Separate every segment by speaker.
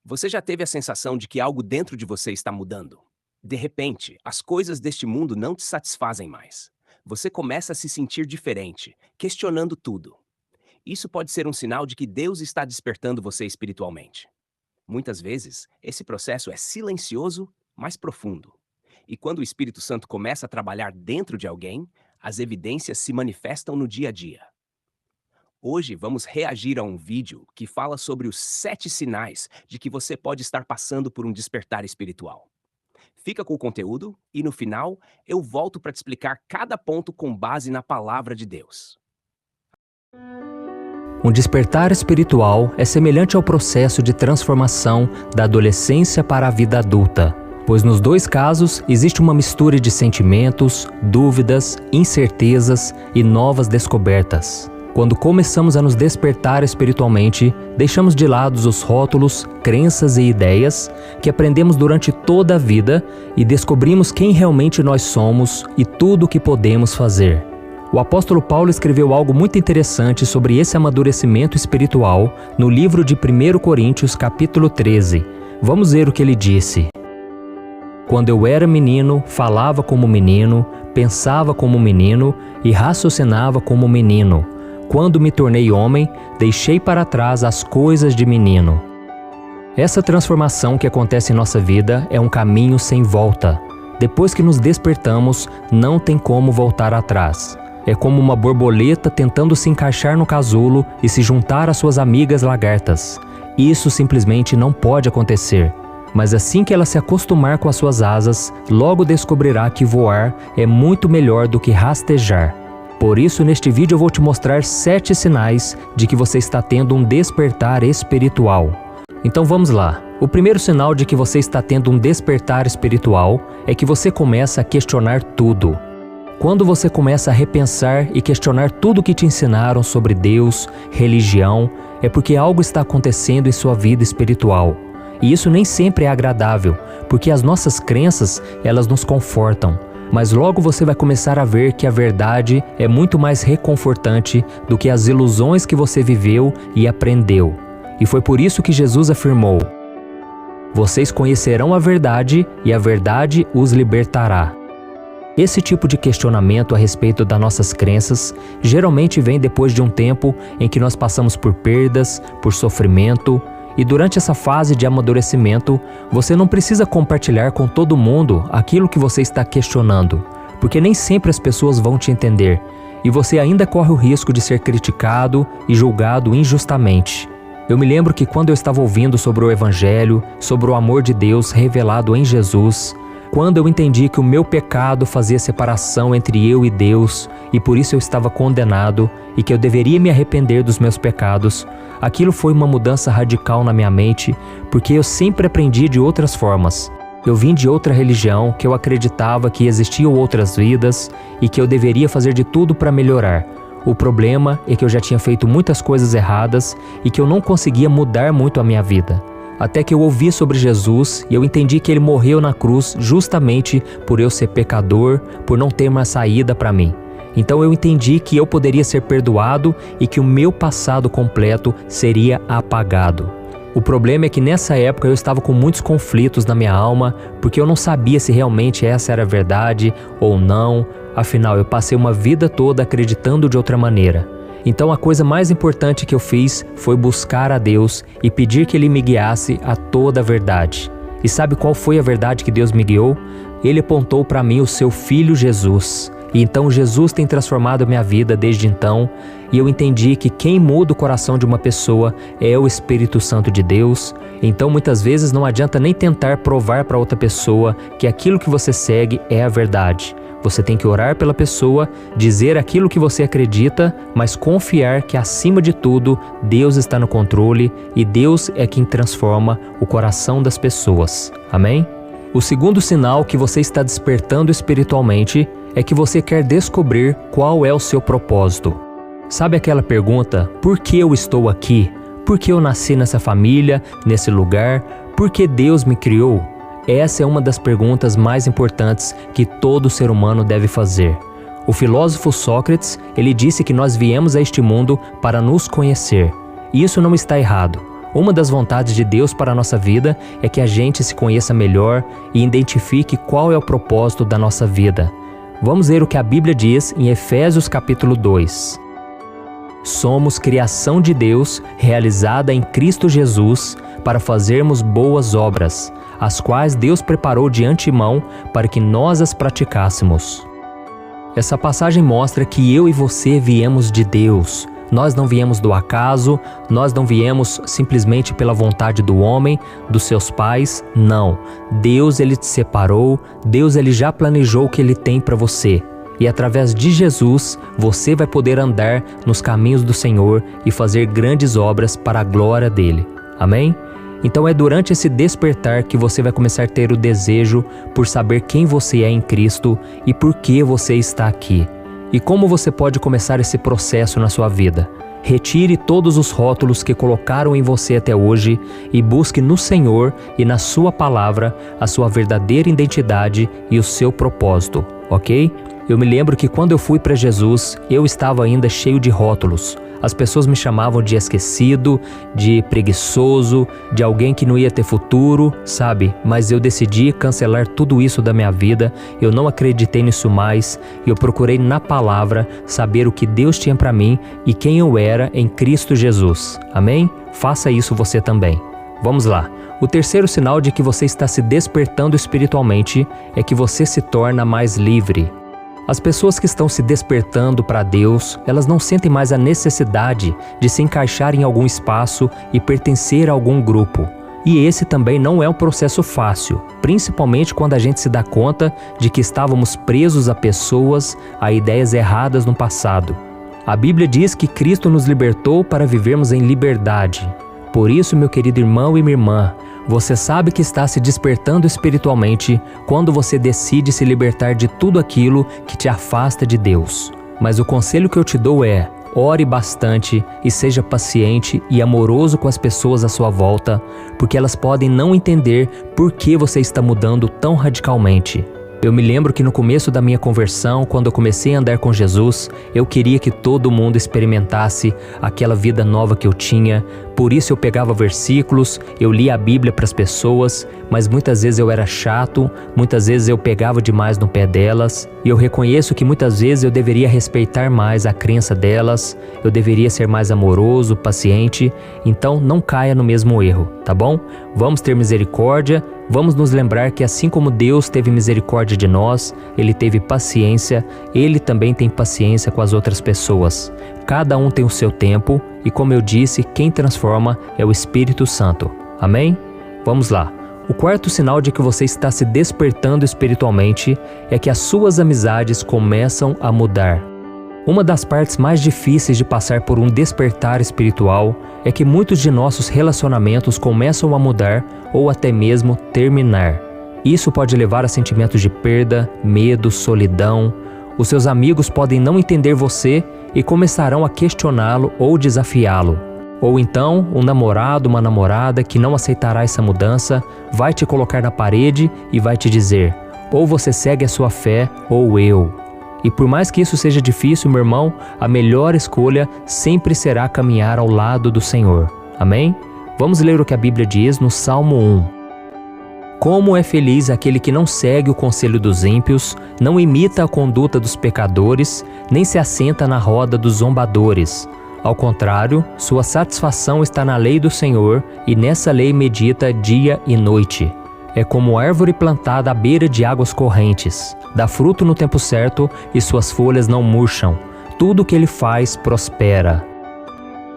Speaker 1: Você já teve a sensação de que algo dentro de você está mudando? De repente, as coisas deste mundo não te satisfazem mais. Você começa a se sentir diferente, questionando tudo. Isso pode ser um sinal de que Deus está despertando você espiritualmente. Muitas vezes, esse processo é silencioso, mas profundo. E quando o Espírito Santo começa a trabalhar dentro de alguém, as evidências se manifestam no dia a dia. Hoje vamos reagir a um vídeo que fala sobre os 7 sinais de que você pode estar passando por um despertar espiritual. Fica com o conteúdo e no final eu volto para te explicar cada ponto com base na palavra de Deus.
Speaker 2: Um despertar espiritual é semelhante ao processo de transformação da adolescência para a vida adulta, pois nos dois casos existe uma mistura de sentimentos, dúvidas, incertezas e novas descobertas. Quando começamos a nos despertar espiritualmente, deixamos de lado os rótulos, crenças e ideias que aprendemos durante toda a vida e descobrimos quem realmente nós somos e tudo o que podemos fazer. O apóstolo Paulo escreveu algo muito interessante sobre esse amadurecimento espiritual no livro de 1 Coríntios, capítulo 13. Vamos ver o que ele disse. Quando eu era menino, falava como menino, pensava como menino e raciocinava como menino. Quando me tornei homem, deixei para trás as coisas de menino. Essa transformação que acontece em nossa vida é um caminho sem volta. Depois que nos despertamos, não tem como voltar atrás. É como uma borboleta tentando se encaixar no casulo e se juntar às suas amigas lagartas. Isso simplesmente não pode acontecer. Mas assim que ela se acostumar com as suas asas, logo descobrirá que voar é muito melhor do que rastejar. Por isso, neste vídeo eu vou te mostrar 7 sinais de que você está tendo um despertar espiritual. Então vamos lá. O primeiro sinal de que você está tendo um despertar espiritual é que você começa a questionar tudo. Quando você começa a repensar e questionar tudo o que te ensinaram sobre Deus, religião, é porque algo está acontecendo em sua vida espiritual. E isso nem sempre é agradável, porque as nossas crenças, elas nos confortam. Mas logo você vai começar a ver que a verdade é muito mais reconfortante do que as ilusões que você viveu e aprendeu. E foi por isso que Jesus afirmou: vocês conhecerão a verdade e a verdade os libertará. Esse tipo de questionamento a respeito das nossas crenças geralmente vem depois de um tempo em que nós passamos por perdas, por sofrimento. E durante essa fase de amadurecimento, você não precisa compartilhar com todo mundo aquilo que você está questionando, porque nem sempre as pessoas vão te entender, e você ainda corre o risco de ser criticado e julgado injustamente. Eu me lembro que quando eu estava ouvindo sobre o Evangelho, sobre o amor de Deus revelado em Jesus, quando eu entendi que o meu pecado fazia separação entre eu e Deus, e por isso eu estava condenado, e que eu deveria me arrepender dos meus pecados, aquilo foi uma mudança radical na minha mente, porque eu sempre aprendi de outras formas. Eu vim de outra religião, que eu acreditava que existiam outras vidas, e que eu deveria fazer de tudo para melhorar. O problema é que eu já tinha feito muitas coisas erradas, e que eu não conseguia mudar muito a minha vida. Até que eu ouvi sobre Jesus e eu entendi que Ele morreu na cruz justamente por eu ser pecador, por não ter uma saída para mim. Então eu entendi que eu poderia ser perdoado e que o meu passado completo seria apagado. O problema é que nessa época eu estava com muitos conflitos na minha alma, porque eu não sabia se realmente essa era a verdade ou não. Afinal, eu passei uma vida toda acreditando de outra maneira. Então a coisa mais importante que eu fiz foi buscar a Deus e pedir que Ele me guiasse a toda a verdade. E sabe qual foi a verdade que Deus me guiou? Ele apontou para mim o seu Filho Jesus. E então Jesus tem transformado a minha vida desde então, e eu entendi que quem muda o coração de uma pessoa é o Espírito Santo de Deus. Então muitas vezes não adianta nem tentar provar para outra pessoa que aquilo que você segue é a verdade. Você tem que orar pela pessoa, dizer aquilo que você acredita, mas confiar que acima de tudo, Deus está no controle e Deus é quem transforma o coração das pessoas. Amém? O segundo sinal que você está despertando espiritualmente é que você quer descobrir qual é o seu propósito. Sabe aquela pergunta, por que eu estou aqui? Por que eu nasci nessa família, nesse lugar? Por que Deus me criou? Essa é uma das perguntas mais importantes que todo ser humano deve fazer. O filósofo Sócrates, ele disse que nós viemos a este mundo para nos conhecer. E isso não está errado. Uma das vontades de Deus para a nossa vida é que a gente se conheça melhor e identifique qual é o propósito da nossa vida. Vamos ver o que a Bíblia diz em Efésios capítulo 2. Somos criação de Deus, realizada em Cristo Jesus, para fazermos boas obras, as quais Deus preparou de antemão para que nós as praticássemos. Essa passagem mostra que eu e você viemos de Deus. Nós não viemos do acaso, nós não viemos simplesmente pela vontade do homem, dos seus pais, não. Deus, Ele te separou, Deus, Ele já planejou o que Ele tem para você. E através de Jesus, você vai poder andar nos caminhos do Senhor e fazer grandes obras para a glória dEle. Amém? Então é durante esse despertar que você vai começar a ter o desejo por saber quem você é em Cristo e por que você está aqui. E como você pode começar esse processo na sua vida? Retire todos os rótulos que colocaram em você até hoje e busque no Senhor e na sua palavra a sua verdadeira identidade e o seu propósito, ok? Eu me lembro que quando eu fui para Jesus, eu estava ainda cheio de rótulos. As pessoas me chamavam de esquecido, de preguiçoso, de alguém que não ia ter futuro, sabe? Mas eu decidi cancelar tudo isso da minha vida, eu não acreditei nisso mais, eu procurei na palavra saber o que Deus tinha para mim e quem eu era em Cristo Jesus. Amém? Faça isso você também. Vamos lá. O terceiro sinal de que você está se despertando espiritualmente é que você se torna mais livre. As pessoas que estão se despertando para Deus, elas não sentem mais a necessidade de se encaixar em algum espaço e pertencer a algum grupo. E esse também não é um processo fácil, principalmente quando a gente se dá conta de que estávamos presos a pessoas, a ideias erradas no passado. A Bíblia diz que Cristo nos libertou para vivermos em liberdade. Por isso, meu querido irmão e minha irmã, você sabe que está se despertando espiritualmente quando você decide se libertar de tudo aquilo que te afasta de Deus. Mas o conselho que eu te dou é: ore bastante e seja paciente e amoroso com as pessoas à sua volta, porque elas podem não entender por que você está mudando tão radicalmente. Eu me lembro que no começo da minha conversão, quando eu comecei a andar com Jesus, eu queria que todo mundo experimentasse aquela vida nova que eu tinha. Por isso eu pegava versículos, eu lia a Bíblia para as pessoas, mas muitas vezes eu era chato, muitas vezes eu pegava demais no pé delas. E eu reconheço que muitas vezes eu deveria respeitar mais a crença delas, eu deveria ser mais amoroso, paciente. Então não caia no mesmo erro, tá bom? Vamos ter misericórdia. Vamos nos lembrar que assim como Deus teve misericórdia de nós, Ele teve paciência, Ele também tem paciência com as outras pessoas. Cada um tem o seu tempo e, como eu disse, quem transforma é o Espírito Santo. Amém? Vamos lá. O quarto sinal de que você está se despertando espiritualmente é que as suas amizades começam a mudar. Uma das partes mais difíceis de passar por um despertar espiritual é que muitos de nossos relacionamentos começam a mudar ou até mesmo terminar. Isso pode levar a sentimentos de perda, medo, solidão. Os seus amigos podem não entender você e começarão a questioná-lo ou desafiá-lo. Ou então, um namorado, uma namorada que não aceitará essa mudança vai te colocar na parede e vai te dizer: ou você segue a sua fé ou eu. E por mais que isso seja difícil, meu irmão, a melhor escolha sempre será caminhar ao lado do Senhor. Amém? Vamos ler o que a Bíblia diz no Salmo 1. Como é feliz aquele que não segue o conselho dos ímpios, não imita a conduta dos pecadores, nem se assenta na roda dos zombadores. Ao contrário, sua satisfação está na lei do Senhor, e nessa lei medita dia e noite. É como árvore plantada à beira de águas correntes. Dá fruto no tempo certo e suas folhas não murcham. Tudo o que ele faz prospera.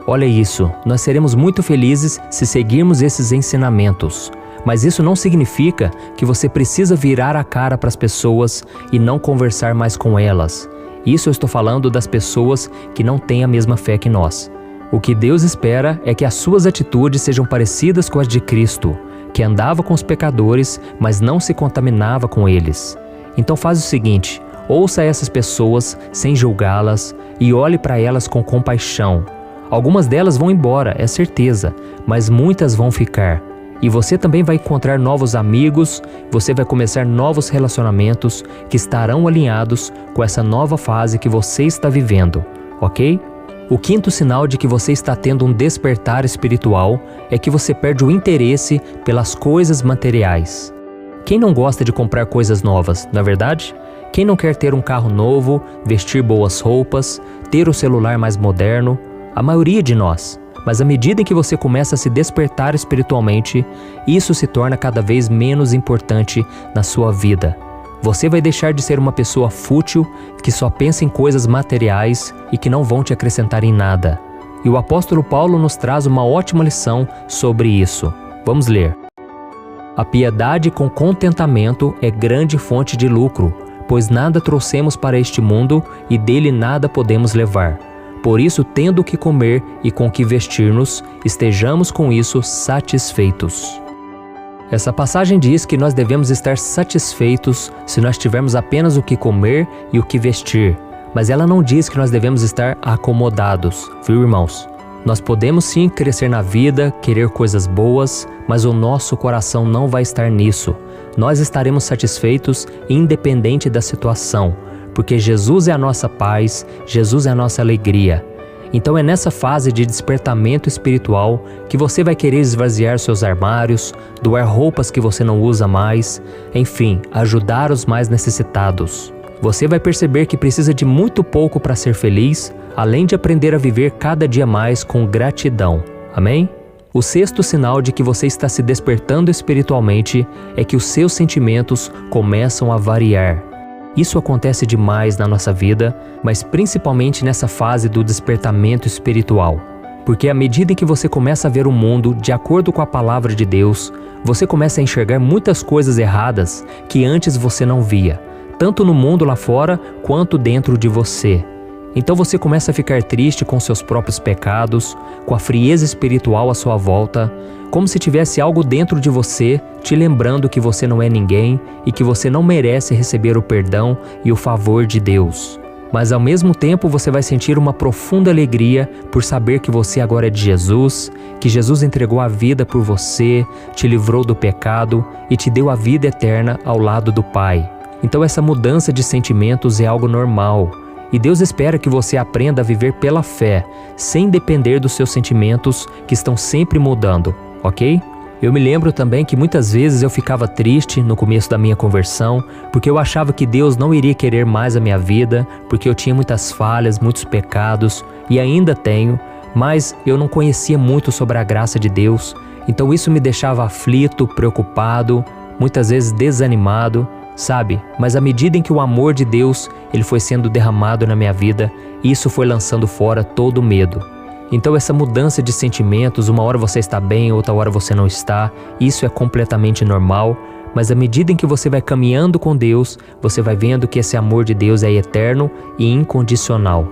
Speaker 2: Olha isso, nós seremos muito felizes se seguirmos esses ensinamentos. Mas isso não significa que você precisa virar a cara para as pessoas e não conversar mais com elas. Isso eu estou falando das pessoas que não têm a mesma fé que nós. O que Deus espera é que as suas atitudes sejam parecidas com as de Cristo, que andava com os pecadores, mas não se contaminava com eles. Então faz o seguinte: ouça essas pessoas sem julgá-las e olhe para elas com compaixão. Algumas delas vão embora, é certeza, mas muitas vão ficar. E você também vai encontrar novos amigos, você vai começar novos relacionamentos que estarão alinhados com essa nova fase que você está vivendo, ok? O quinto sinal de que você está tendo um despertar espiritual é que você perde o interesse pelas coisas materiais. Quem não gosta de comprar coisas novas, não é verdade? Quem não quer ter um carro novo, vestir boas roupas, ter o celular mais moderno? A maioria de nós. Mas à medida em que você começa a se despertar espiritualmente, isso se torna cada vez menos importante na sua vida. Você vai deixar de ser uma pessoa fútil, que só pensa em coisas materiais e que não vão te acrescentar em nada. E o apóstolo Paulo nos traz uma ótima lição sobre isso. Vamos ler. A piedade com contentamento é grande fonte de lucro, pois nada trouxemos para este mundo e dele nada podemos levar. Por isso, tendo o que comer e com que vestir-nos, estejamos com isso satisfeitos. Essa passagem diz que nós devemos estar satisfeitos se nós tivermos apenas o que comer e o que vestir, mas ela não diz que nós devemos estar acomodados, viu, irmãos? Nós podemos sim crescer na vida, querer coisas boas, mas o nosso coração não vai estar nisso. Nós estaremos satisfeitos independente da situação, porque Jesus é a nossa paz, Jesus é a nossa alegria. Então é nessa fase de despertamento espiritual que você vai querer esvaziar seus armários, doar roupas que você não usa mais, enfim, ajudar os mais necessitados. Você vai perceber que precisa de muito pouco para ser feliz, além de aprender a viver cada dia mais com gratidão. Amém? O sexto sinal de que você está se despertando espiritualmente é que os seus sentimentos começam a variar. Isso acontece demais na nossa vida, mas principalmente nessa fase do despertamento espiritual. Porque à medida em que você começa a ver o mundo de acordo com a palavra de Deus, você começa a enxergar muitas coisas erradas que antes você não via, tanto no mundo lá fora quanto dentro de você. Então você começa a ficar triste com seus próprios pecados, com a frieza espiritual à sua volta, como se tivesse algo dentro de você te lembrando que você não é ninguém e que você não merece receber o perdão e o favor de Deus. Mas ao mesmo tempo você vai sentir uma profunda alegria por saber que você agora é de Jesus, que Jesus entregou a vida por você, te livrou do pecado e te deu a vida eterna ao lado do Pai. Então essa mudança de sentimentos é algo normal. E Deus espera que você aprenda a viver pela fé, sem depender dos seus sentimentos que estão sempre mudando, ok? Eu me lembro também que muitas vezes eu ficava triste no começo da minha conversão, porque eu achava que Deus não iria querer mais a minha vida, porque eu tinha muitas falhas, muitos pecados, e ainda tenho, mas eu não conhecia muito sobre a graça de Deus, então isso me deixava aflito, preocupado, muitas vezes desanimado, sabe? Mas à medida em que o amor de Deus ele foi sendo derramado na minha vida, isso foi lançando fora todo o medo. Então essa mudança de sentimentos, uma hora você está bem, outra hora você não está, isso é completamente normal, mas à medida em que você vai caminhando com Deus, você vai vendo que esse amor de Deus é eterno e incondicional.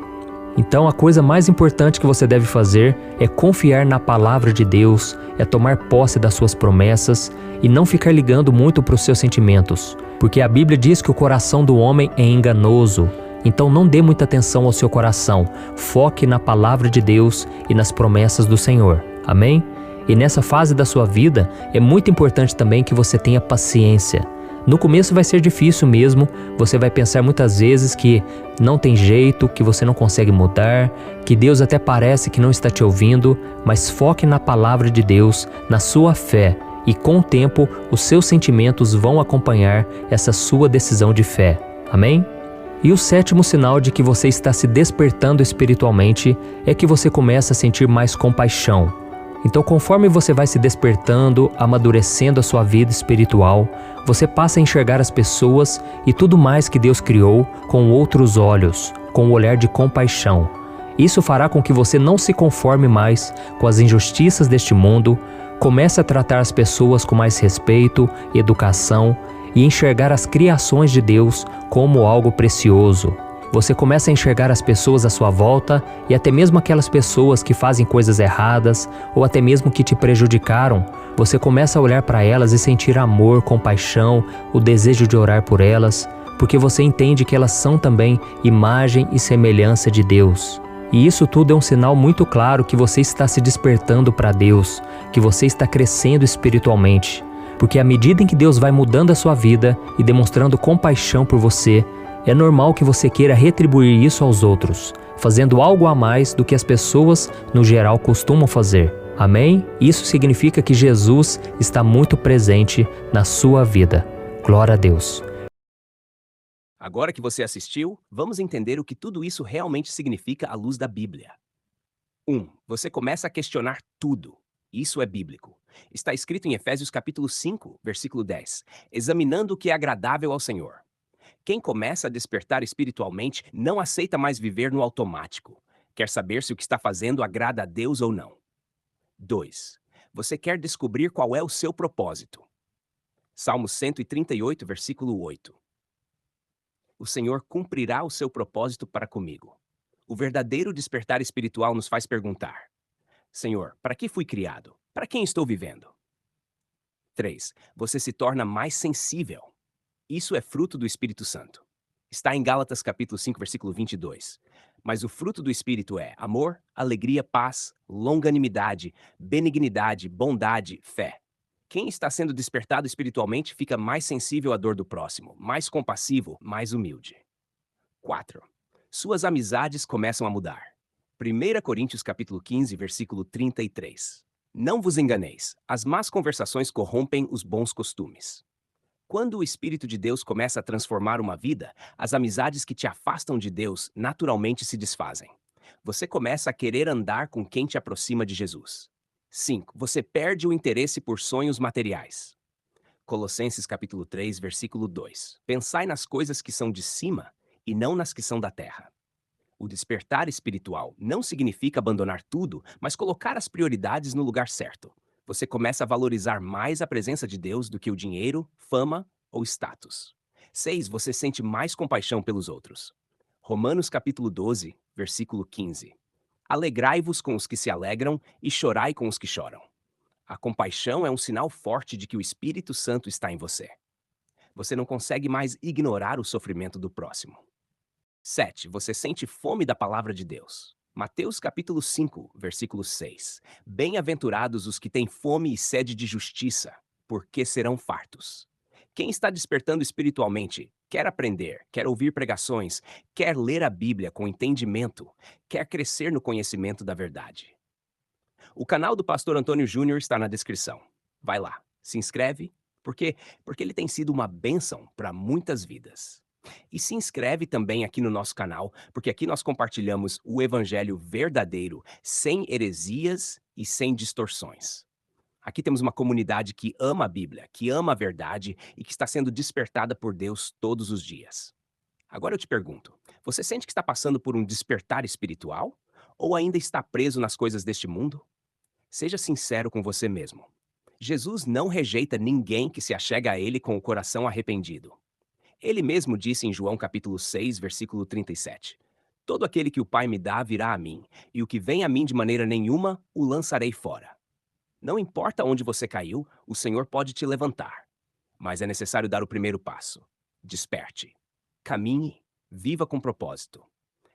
Speaker 2: Então a coisa mais importante que você deve fazer é confiar na palavra de Deus, é tomar posse das suas promessas e não ficar ligando muito para os seus sentimentos, porque a Bíblia diz que o coração do homem é enganoso. Então não dê muita atenção ao seu coração, foque na palavra de Deus e nas promessas do Senhor. Amém? E nessa fase da sua vida é muito importante também que você tenha paciência. No começo vai ser difícil mesmo, você vai pensar muitas vezes que não tem jeito, que você não consegue mudar, que Deus até parece que não está te ouvindo, mas foque na palavra de Deus, na sua fé, e com o tempo os seus sentimentos vão acompanhar essa sua decisão de fé. Amém? E o sétimo sinal de que você está se despertando espiritualmente é que você começa a sentir mais compaixão. Então, conforme você vai se despertando, amadurecendo a sua vida espiritual, você passa a enxergar as pessoas e tudo mais que Deus criou com outros olhos, com um olhar de compaixão. Isso fará com que você não se conforme mais com as injustiças deste mundo, comece a tratar as pessoas com mais respeito, educação e enxergar as criações de Deus como algo precioso. Você começa a enxergar as pessoas à sua volta e até mesmo aquelas pessoas que fazem coisas erradas ou até mesmo que te prejudicaram. Você começa a olhar para elas e sentir amor, compaixão, o desejo de orar por elas, porque você entende que elas são também imagem e semelhança de Deus. E isso tudo é um sinal muito claro que você está se despertando para Deus, que você está crescendo espiritualmente. Porque à medida em que Deus vai mudando a sua vida e demonstrando compaixão por você, é normal que você queira retribuir isso aos outros. fazendo algo a mais do que as pessoas no geral costumam fazer. Amém? Isso significa que Jesus está muito presente na sua vida. Glória a Deus.
Speaker 1: Agora que você assistiu, vamos entender o que tudo isso realmente significa à luz da Bíblia. 1. Você começa a questionar tudo. Isso é bíblico. Está escrito em Efésios capítulo 5, versículo 10. Examinando o que é agradável ao Senhor. Quem começa a despertar espiritualmente não aceita mais viver no automático. Quer saber se o que está fazendo agrada a Deus ou não. 2. Você quer descobrir qual é o seu propósito. Salmo 138, versículo 8. O Senhor cumprirá o seu propósito para comigo. O verdadeiro despertar espiritual nos faz perguntar: Senhor, para que fui criado? Para quem estou vivendo? 3. Você se torna mais sensível. Isso é fruto do Espírito Santo. Está em Gálatas capítulo 5, versículo 22. Mas o fruto do Espírito é amor, alegria, paz, longanimidade, benignidade, bondade, fé. Quem está sendo despertado espiritualmente fica mais sensível à dor do próximo, mais compassivo, mais humilde. 4. Suas amizades começam a mudar. 1 Coríntios capítulo 15, versículo 33. Não vos enganeis, as más conversações corrompem os bons costumes. Quando o Espírito de Deus começa a transformar uma vida, as amizades que te afastam de Deus naturalmente se desfazem. Você começa a querer andar com quem te aproxima de Jesus. 5. Você perde o interesse por sonhos materiais. Colossenses capítulo 3, versículo 2. Pensai nas coisas que são de cima e não nas que são da terra. O despertar espiritual não significa abandonar tudo, mas colocar as prioridades no lugar certo. Você começa a valorizar mais a presença de Deus do que o dinheiro, fama ou status. 6. Você sente mais compaixão pelos outros. Romanos capítulo 12, versículo 15. Alegrai-vos com os que se alegram e chorai com os que choram. A compaixão é um sinal forte de que o Espírito Santo está em você. Você não consegue mais ignorar o sofrimento do próximo. 7. Você sente fome da palavra de Deus. Mateus capítulo 5, versículo 6. Bem-aventurados os que têm fome e sede de justiça, porque serão fartos. Quem está despertando espiritualmente quer aprender, quer ouvir pregações, quer ler a Bíblia com entendimento, quer crescer no conhecimento da verdade. O canal do Pastor Antônio Júnior está na descrição. Vai lá, se inscreve, porque ele tem sido uma bênção para muitas vidas. E se inscreve também aqui no nosso canal, porque aqui nós compartilhamos o evangelho verdadeiro, sem heresias e sem distorções. Aqui temos uma comunidade que ama a Bíblia, que ama a verdade e que está sendo despertada por Deus todos os dias. Agora eu te pergunto, você sente que está passando por um despertar espiritual? Ou ainda está preso nas coisas deste mundo? Seja sincero com você mesmo. Jesus não rejeita ninguém que se achega a ele com o coração arrependido. Ele mesmo disse em João capítulo 6, versículo 37. Todo aquele que o Pai me dá virá a mim, e o que vem a mim de maneira nenhuma, o lançarei fora. Não importa onde você caiu, o Senhor pode te levantar. Mas é necessário dar o primeiro passo. Desperte. Caminhe. Viva com propósito.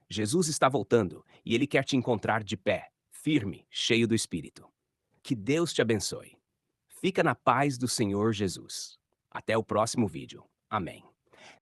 Speaker 1: Jesus está voltando, e Ele quer te encontrar de pé, firme, cheio do Espírito. Que Deus te abençoe. Fica na paz do Senhor Jesus. Até o próximo vídeo. Amém.